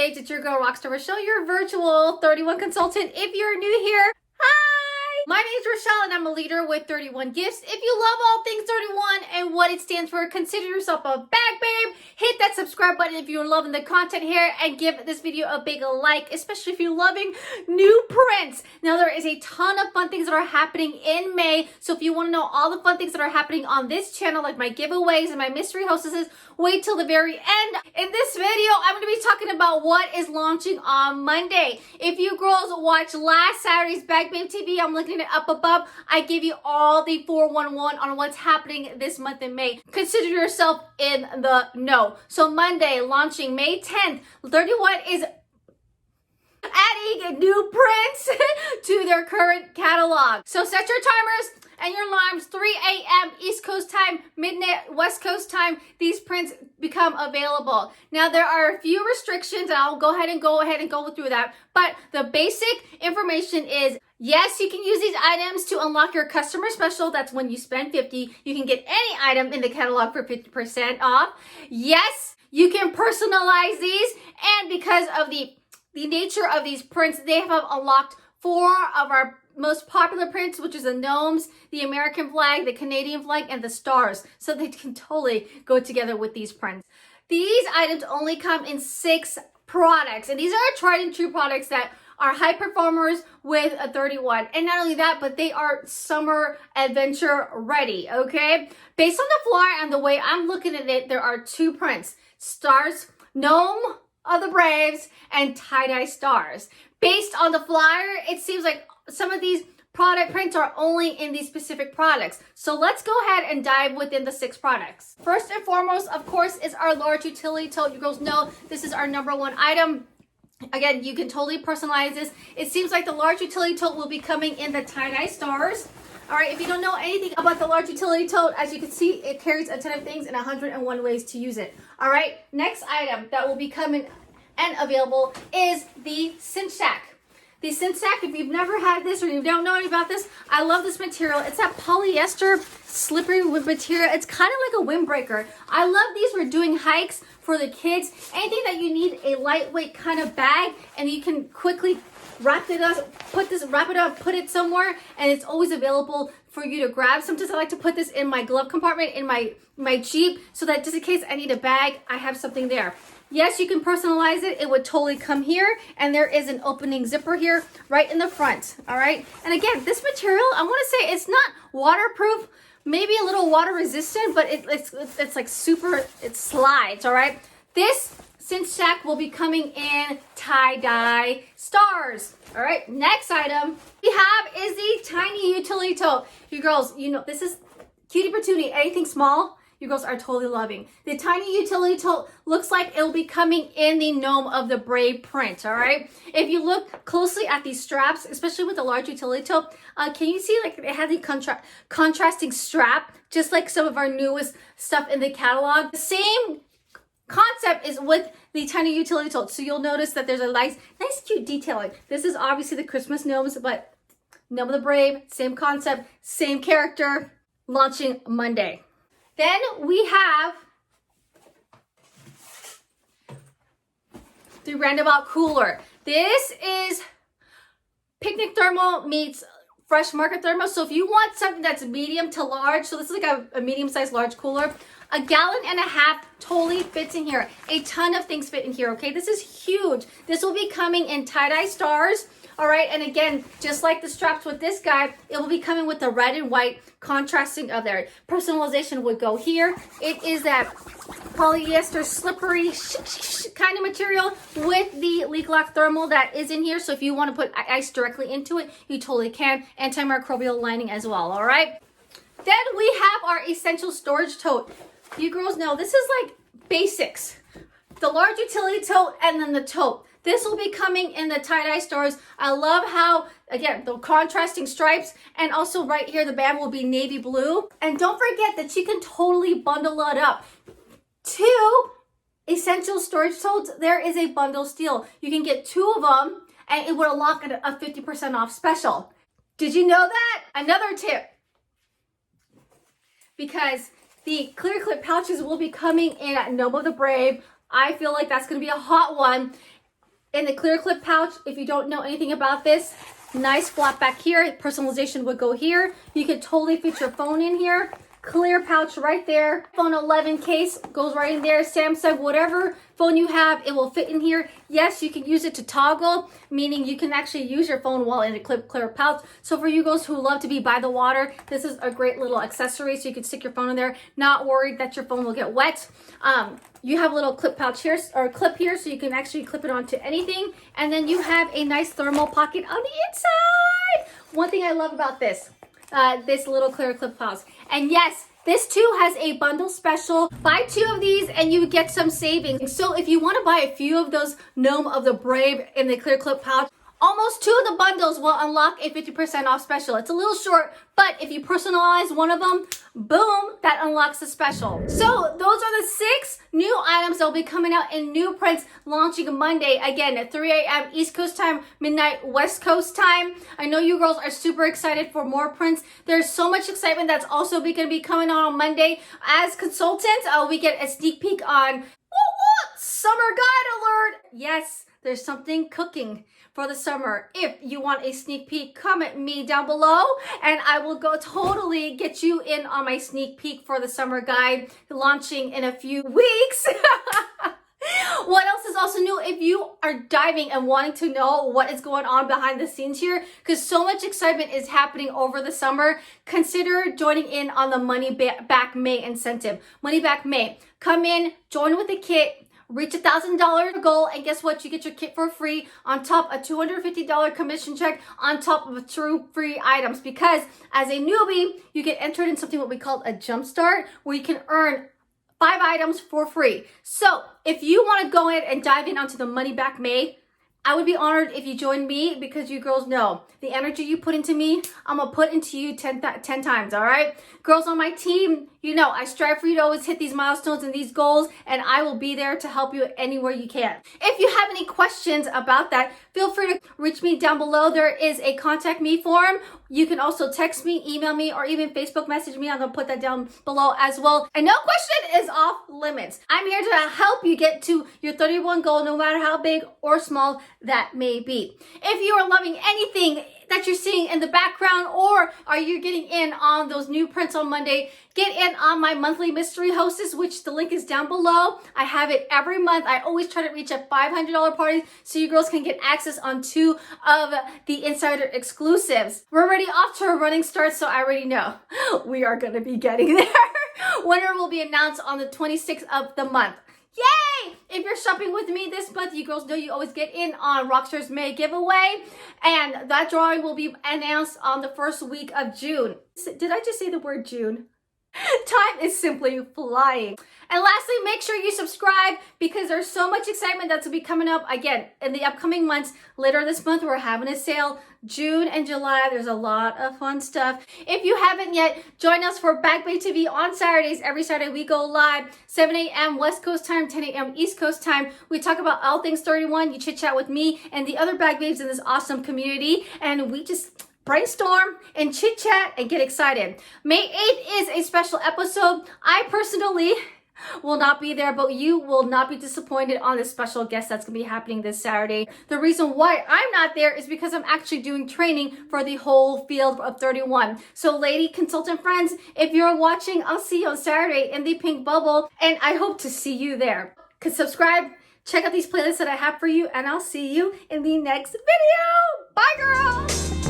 engaged. It's your girl, Rockstar Rochelle, your virtual 31 consultant. If you're new here, hi! My name is Rochelle and I'm a leader with 31 Gifts. If you love all things 31 and what it stands for, consider yourself a bag babe. Hit that subscribe button if you're loving the content here and give this video a big like, especially if you're loving new prints. Now, there is a ton of fun things that are happening in May. So if you want to know all the fun things that are happening on this channel, like my giveaways and my mystery hostesses, wait till the very end. In this video, I'm going to be talking about what is launching on Monday. If you girls watched last Saturday's Bag Babe TV, I'm looking it up above. I give you all the 411 on what's happening this month in May. Consider yourself in the know. So Monday, launching May 10th, 31 is adding new prints to their current catalog. So set your timers and your alarms, 3 a.m. East Coast time, midnight West Coast time. These prints become available. Now, there are a few restrictions, and I'll go ahead and go through that. But the basic information is, yes, you can use these items to unlock your customer special. That's when you spend $50. You can get any item in the catalog for 50% off. Yes, you can personalize these, and because of the nature of these prints, they have unlocked 4 of our most popular prints, which is the gnomes, the American flag, the Canadian flag, and the stars. So they can totally go together with these prints. These items only come in 6 products, and these are tried and true products that are high performers with a 31. And not only that, but they are summer adventure ready, okay? Based on the flyer and the way I'm looking at it, there are 2 prints: stars, gnome of the Braves, and tie-dye stars. Based on the flyer, it seems like some of these product prints are only in these specific products. So let's go ahead and dive within the 6 products. First and foremost, of course, is our large utility tote. You girls know this is our #1 item. Again, you can totally personalize this. It seems like the large utility tote will be coming in the tie-dye stars. All right, if you don't know anything about the large utility tote, as you can see, it carries a ton of things and 101 ways to use it. All right, next item that will be coming and available is the cinch sack. The cinch sack, if you've never had this or you don't know anything about this, I love this material. It's that polyester slippery material. It's kind of like a windbreaker. I love these for doing hikes for the kids. Anything that you need a lightweight kind of bag and you can quickly wrap it up, put it somewhere, and it's always available for you to grab. Sometimes I like to put this in my glove compartment in my Jeep so that just in case I need a bag, I have something there. Yes, you can personalize it. It would totally come here, and there is an opening zipper here right in the front, all right? And again, this material, I want to say it's not waterproof, maybe a little water resistant, but it's like super, it slides, all right? This cinch sack will be coming in tie-dye stars. All right, next item we have is the tiny utility tote. You girls, you know, this is cutie patootie. Anything small, you girls are totally loving. The tiny utility tote looks like it'll be coming in the gnome of the brave print, all right? If you look closely at these straps, especially with the large utility tote, can you see like it has the contrasting strap, just like some of our newest stuff in the catalog? The same concept is with the tiny utility tote. So you'll notice that there's a nice cute detailing. This is obviously the Christmas gnomes, but Gnome of the Brave, same concept, same character, launching Monday. Then we have the Roundabout Cooler. This is picnic thermal meets fresh market thermal. So if you want something that's medium to large, so this is like a medium-sized large cooler, 1.5 gallons totally fits in here. A ton of things fit in here, okay? This is huge. This will be coming in tie-dye stars, all right? And again, just like the straps with this guy, it will be coming with the red and white contrasting of there. Personalization would go here. It is that polyester slippery kind of material with the leak lock thermal that is in here. So if you want to put ice directly into it, you totally can. Antimicrobial lining as well, all right? Then we have our essential storage tote. You girls know this is like basics. The large utility tote and then the tote. This will be coming in the tie-dye stars. I love how, again, the contrasting stripes, and also right here, the band will be navy blue. And don't forget that you can totally bundle it up. 2 essential storage totes, there is a bundle deal. You can get 2 of them, and it would unlock a 50% off special. Did you know that? Another tip. Because the clear clip pouches will be coming in at Gnome of the Brave. I feel like that's going to be a hot one. in the clear clip pouch. If you don't know anything about this, nice flap back here. Personalization would go here. You could totally fit your phone in here. Clear pouch right there. Phone 11 case goes right in there. Samsung, whatever phone you have, it will fit in here. Yes, you can use it to toggle, meaning you can actually use your phone while in a clear pouch. So for you girls who love to be by the water, this is a great little accessory, so you can stick your phone in there, not worried that your phone will get wet. You have a little clip pouch here, or clip here, so you can actually clip it onto anything. And then you have a nice thermal pocket on the inside. One thing I love about this little clear clip pouch. And yes, this too has a bundle special. Buy 2 of these and you get some savings. So if you want to buy a few of those Gnome of the Brave in the clear clip pouch, almost 2 of the bundles will unlock a 50% off special. It's a little short, but if you personalize one of them, boom, that unlocks the special. So those are the 6 new items that will be coming out in new prints launching Monday, again at 3 a.m. East Coast time, midnight West Coast time. I know you girls are super excited for more prints. There's so much excitement that's also going to be coming on Monday. As consultants, we get a sneak peek on summer guide alert. Yes, there's something cooking for the summer. If you want a sneak peek, comment me down below and I will go totally get you in on my sneak peek for the summer guide launching in a few weeks. What else is also new? If you are diving and wanting to know what is going on behind the scenes here, because so much excitement is happening over the summer, consider joining in on the Money Back May incentive. Money Back May. Come in, join with the kit, reach $1,000 goal, and guess what? You get your kit for free on top of $250 commission check on top of 2 free items. Because as a newbie, you get entered in something what we call a jump start, where you can earn 5 items for free. So if you want to go in and dive in onto the Money Back May, I would be honored if you join me, because you girls know the energy you put into me, I'm going to put into you 10 times, all right? Girls on my team, you know, I strive for you to always hit these milestones and these goals, and I will be there to help you anywhere you can. If you have any questions about that, feel free to reach me down below. There is a contact me form. You can also text me, email me, or even Facebook message me. I'm going to put that down below as well. And no question is off limits. I'm here to help you get to your 31 goal, no matter how big or small that may be. If you are loving anything that you're seeing in the background, or are you getting in on those new prints on Monday, get in on my monthly mystery hostess, which the link is down below. I have it every month. I always try to reach a $500 party so you girls can get access on 2 of the insider exclusives. We're already off to a running start, so I already know we are going to be getting there. Winner will be announced on the 26th of the month. Yay! If you're shopping with me this month, you girls know you always get in on Rockstar's May giveaway, and that drawing will be announced on the first week of June. Did I just say the word June? Time is simply flying. And lastly, make sure you subscribe, because there's so much excitement that's going to be coming up again in the upcoming months. Later this month, we're having a sale. June and July, there's a lot of fun stuff. If you haven't yet, join us for Back Bay TV on Saturdays. Every Saturday we go live, 7 a.m. West Coast time, 10 a.m. East Coast time. We talk about all things 31. You chit chat with me and the other Bag Babes in this awesome community, and we just brainstorm and chit chat and get excited. May 8th is a special episode. I personally will not be there, but you will not be disappointed on this special guest that's going to be happening this Saturday. The reason why I'm not there is because I'm actually doing training for the whole field of 31. So lady consultant friends, if you're watching, I'll see you on Saturday in the pink bubble, and I hope to see you there. Subscribe, check out these playlists that I have for you, and I'll see you in the next video. Bye, girls!